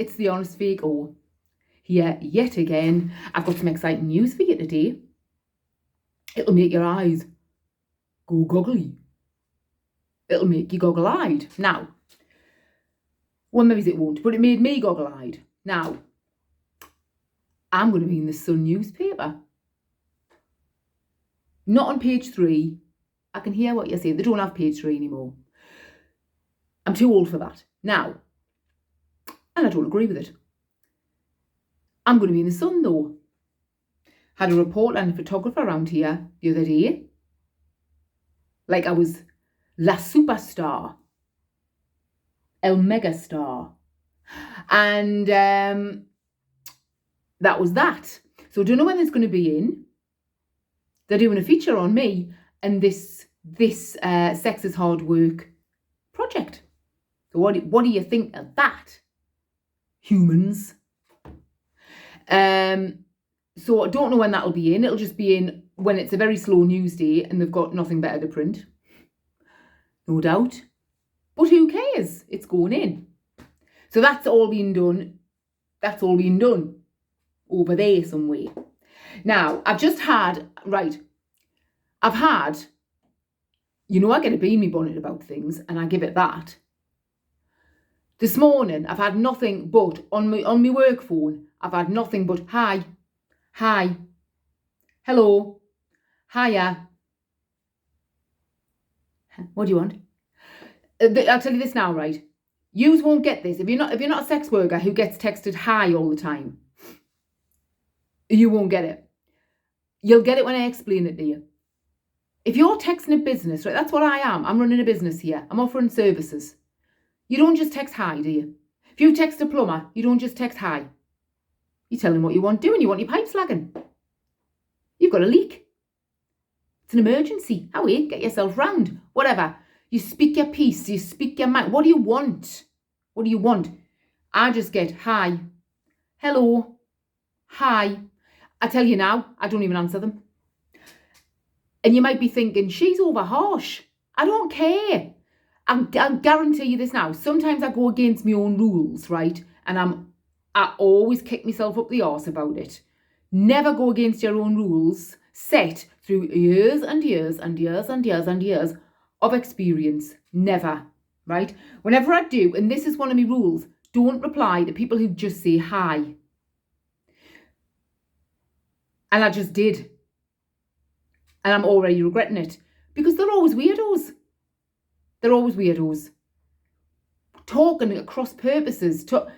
it's the honest fake O. Here yet again. I've got some exciting news for you today. It'll make your eyes go goggly. It'll make you goggle-eyed. Now, well, maybe it won't, but it made me goggle-eyed. Now, I'm going to be in the Sun newspaper. Not on page 3. I can hear what you're saying. They don't have page 3 anymore. I'm too old for that. Now, and I don't agree with it. I'm going to be in the Sun though. Had a reporter and a photographer around here the other day. Like I was La Superstar. El Megastar. And that was that. So I don't know when it's going to be in. They're doing a feature on me and this Sex is Hard Work project. So what do you think of that, humans? So I don't know when that'll be in. It'll just be in when it's a very slow news day and they've got nothing better to print. No doubt. But who cares? It's going in. So that's all being done. That's all being done over there somewhere. Now, I've had, you know, I get a bee in my bonnet about things and I give it that. This morning, I've had nothing but, on my work phone, I've had nothing but, hi, hello, hiya. What do you want? I'll tell you this now, right? Yous won't get this. If you're not a sex worker who gets texted hi all the time, you won't get it. You'll get it when I explain it to you. If you're texting a business, right, that's what I am. I'm running a business here. I'm offering services. You don't just text hi, do you? If you text a plumber, you don't just text hi. You tell him what you want doing. You want your pipes lagging. You've got a leak. It's an emergency. How are you? Get yourself round. Whatever. You speak your piece. You speak your mind. What do you want? What do you want? I just get hi, hello, hi. I tell you now, I don't even answer them. And you might be thinking, she's over harsh. I don't care. I'll guarantee you this now. Sometimes I go against my own rules, right? And I always kick myself up the arse about it. Never go against your own rules set through years and years and years and years and years of experience. Never, right? Whenever I do, and this is one of my rules, don't reply to people who just say hi. And I just did. And I'm already regretting it. Because they're always weirdos. They're always weirdos. Talking at cross purposes. Wimpy.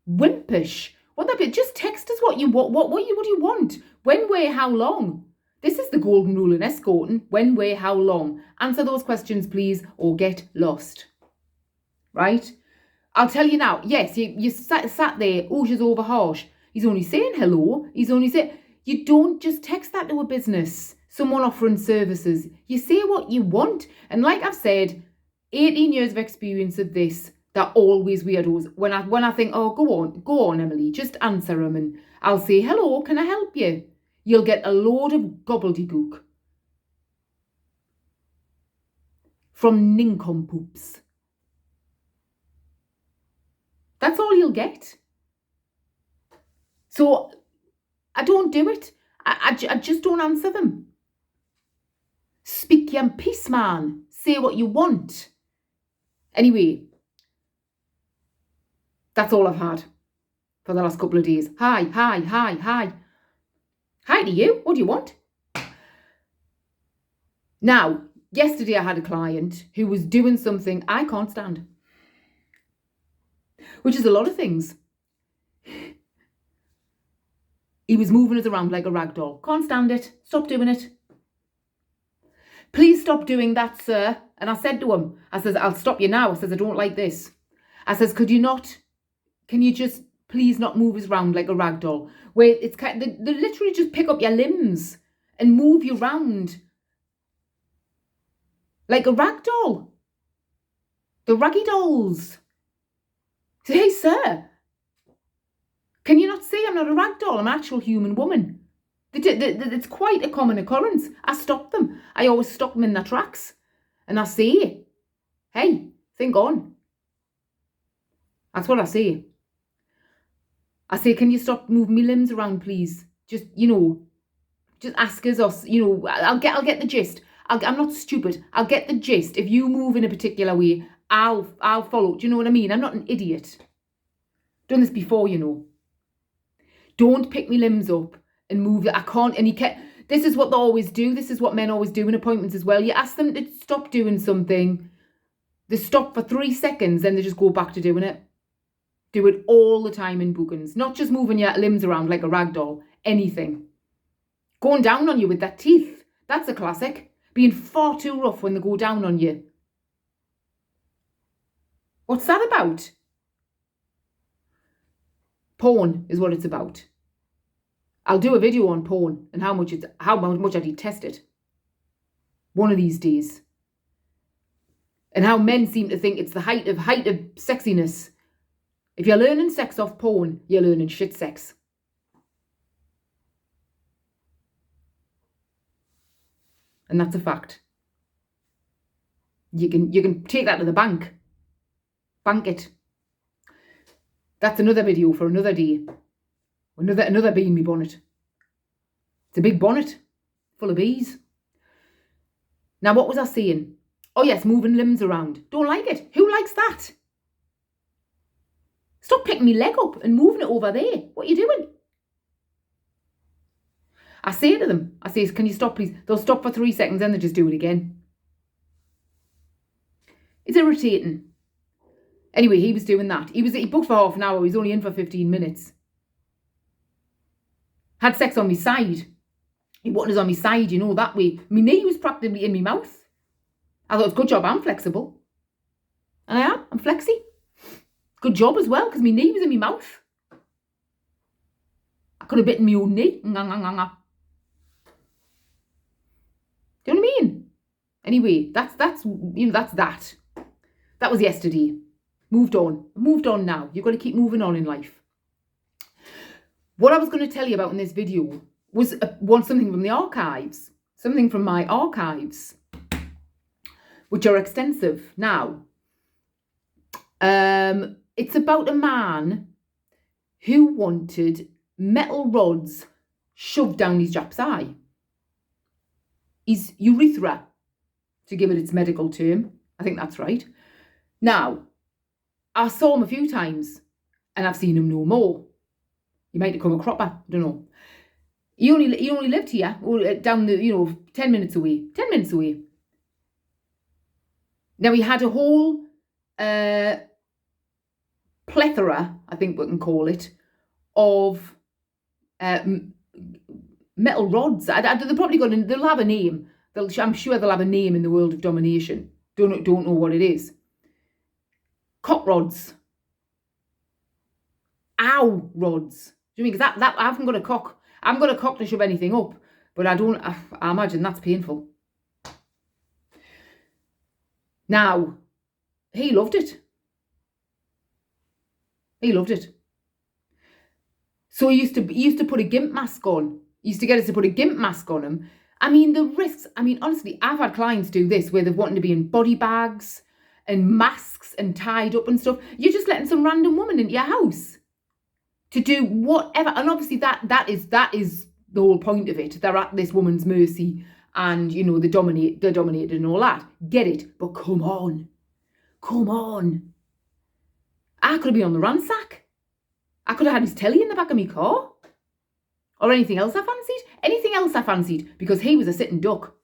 Wimpish. What that be? Just text us what you want. What do you want? When, where, how long? This is the golden rule in escorting. When, where, how long? Answer those questions, please, or get lost. Right? I'll tell you now. Yes, you sat there. Oh, she's over harsh. He's only saying hello. He's only saying... You don't just text that to a business. Someone offering services. You say what you want. And like I've said, 18 years of experience of this, they're always weirdos. When I think, oh, go on, Emily, just answer them. And I'll say, hello, can I help you? You'll get a load of gobbledygook from nincompoops. That's all you'll get. So I don't do it. I just don't answer them. Speak your piece, man. Say what you want. Anyway, that's all I've had for the last couple of days. Hi. Hi to you. What do you want? Now, yesterday I had a client who was doing something I can't stand. Which is a lot of things. He was moving us around like a rag doll. Can't stand it. Stop doing it. Please stop doing that, sir. And I said to him, I says, I'll stop you now. I says, I don't like this. I says, can you just please not move us around like a rag doll? Where it's they literally just pick up your limbs and move you around like a rag doll. The raggy dolls. Say, hey, sir, can you not see I'm not a rag doll? I'm an actual human woman. It's quite a common occurrence. I stop them. I always stop them in their tracks. And I say, Think on. That's what I say. I say, can you stop moving me limbs around, please? Just, just ask us, or, I'll get the gist. I'm not stupid. I'll get the gist. If you move in a particular way, I'll follow. Do you know what I mean? I'm not an idiot. Done this before, Don't pick me limbs up and move it. I can't. And this is what they always do. This is what men always do in appointments as well. You ask them to stop doing something. They stop for 3 seconds, then they just go back to doing it. Do it all the time in bookings. Not just moving your limbs around like a rag doll. Anything. Going down on you with their teeth. That's a classic. Being far too rough when they go down on you. What's that about? Porn is what it's about. I'll do a video on porn and how much I detest it. One of these days. And how men seem to think it's the height of sexiness. If you're learning sex off porn, you're learning shit sex. And that's a fact. You can take that to the bank. Bank it. That's another video for another day. Another bee in my bonnet. It's a big bonnet full of bees. Now, what was I saying? Oh yes, moving limbs around. Don't like it. Who likes that? Stop picking my leg up and moving it over there. What are you doing? I say to them, can you stop please? They'll stop for 3 seconds and they just do it again. It's irritating. Anyway, he was doing that. He booked for half an hour. He was only in for 15 minutes. Had sex on my side. He wanted us on my side, that way. My knee was practically in my mouth. I thought, it's good job I'm flexible. And I am. I'm flexy. Good job as well, because my knee was in my mouth. I could have bitten my own knee. Do you know what I mean? Anyway, that's that. That was yesterday. Moved on now. You've got to keep moving on in life. What I was going to tell you about in this video was something from the archives. Something from my archives, which are extensive now. It's about a man who wanted metal rods shoved down his jap's eye. His urethra, to give it its medical term. I think that's right. Now, I saw him a few times and I've seen him no more. He might have come a cropper, I don't know. He only lived here, down the, 10 minutes away. 10 minutes away. Now, he had a whole plethora, I think we can call it, of metal rods. They're probably they'll have a name. I'm sure they'll have a name in the world of domination. Don't know what it is. Cock rods. Ow rods. Do you mean, because that I haven't got a cock. I haven't got a cock to shove anything up. But I imagine that's painful. Now, he loved it. He loved it. So he used to put a gimp mask on. He used to get us to put a gimp mask on him. I mean, the risks. I mean, honestly, I've had clients do this where they've wanted to be in body bags and masks and tied up and stuff. You're just letting some random woman into your house to do whatever. And obviously that is the whole point of it. They're at this woman's mercy and, they're dominated and all that. Get it. But come on. I could have been on the ransack. I could have had his telly in the back of my car. Or anything else I fancied. Because he was a sitting duck.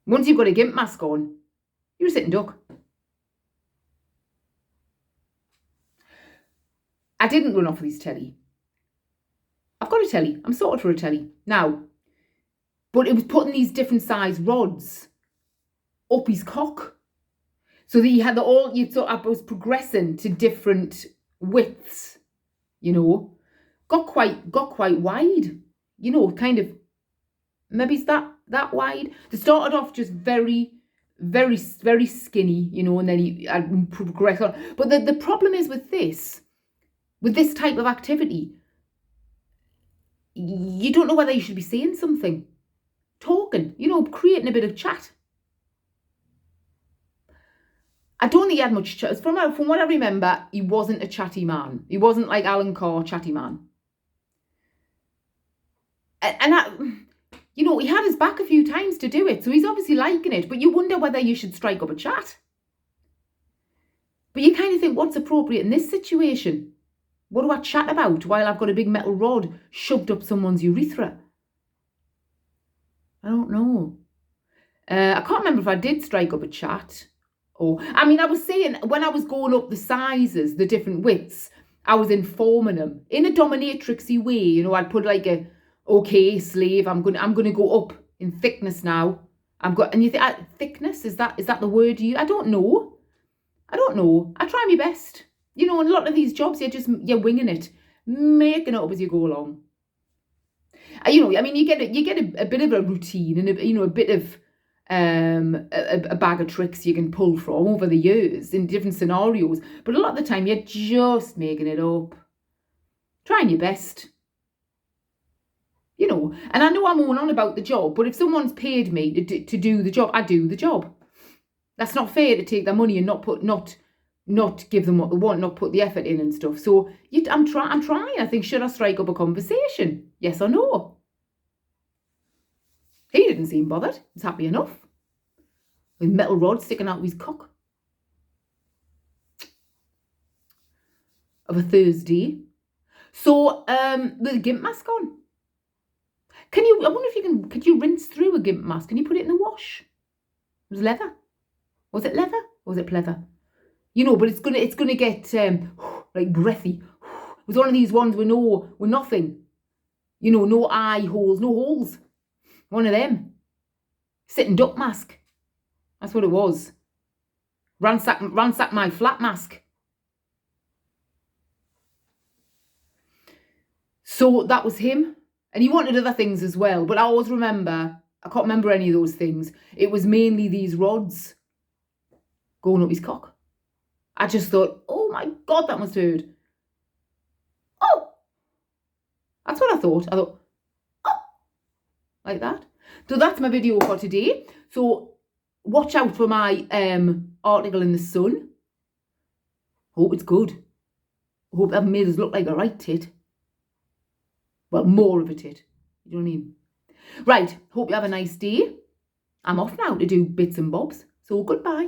Once you've got a gimp mask on, you're a sitting duck. I didn't run off with his telly. I've got a telly. I'm sorted for a telly. Now, but it was putting these different size rods up his cock. So that you had I was progressing to different widths, Got quite wide, kind of, maybe it's that wide. They started off just very, very, very skinny, and then he progressed on. But the problem is with this type of activity, you don't know whether you should be saying something, talking, creating a bit of chat. I don't think he had much chat. From what I remember, he wasn't a chatty man. He wasn't like Alan Carr, chatty man. And he had his back a few times to do it, so he's obviously liking it. But you wonder whether you should strike up a chat. But you kind of think, what's appropriate in this situation? What do I chat about while I've got a big metal rod shoved up someone's urethra? I don't know. I can't remember if I did strike up a chat. I was saying, when I was going up the sizes, the different widths, I was informing them in a dominatrixy way. I'd put like okay, slave, I'm gonna go up in thickness now. And you think, thickness, is that the word I don't know. I try my best. In a lot of these jobs, you're winging it, making it up as you go along. You get a bit of a routine and a bit of a bag of tricks you can pull from over the years in different scenarios. But a lot of the time, you're just making it up, trying your best. And I know I'm going on about the job, but if someone's paid me to do the job, I do the job. That's not fair to take their money and not give them what they want, not put the effort in and stuff. So I'm trying. I think, should I strike up a conversation? Yes or no? He didn't seem bothered. He's happy enough. With metal rods sticking out of his cock. Of a Thursday. So, the gimp mask on. I wonder if could you rinse through a gimp mask? Can you put it in the wash? It was leather. Was it leather? Or was it pleather? But it's gonna get like breathy. It was one of these ones with nothing. No eye holes, no holes. One of them. Sitting duck mask. That's what it was. Ransack my flat mask. So that was him. And he wanted other things as well. But I always remember, I can't remember any of those things. It was mainly these rods going up his cock. I just thought, oh my God, that must hurt. Oh! That's what I thought. I thought, oh! Like that. So that's my video for today. So watch out for my article in the Sun. Hope it's good. Hope that made us look like a right tit. Well, more of a tit. You know what I mean? Right. Hope you have a nice day. I'm off now to do bits and bobs. So goodbye.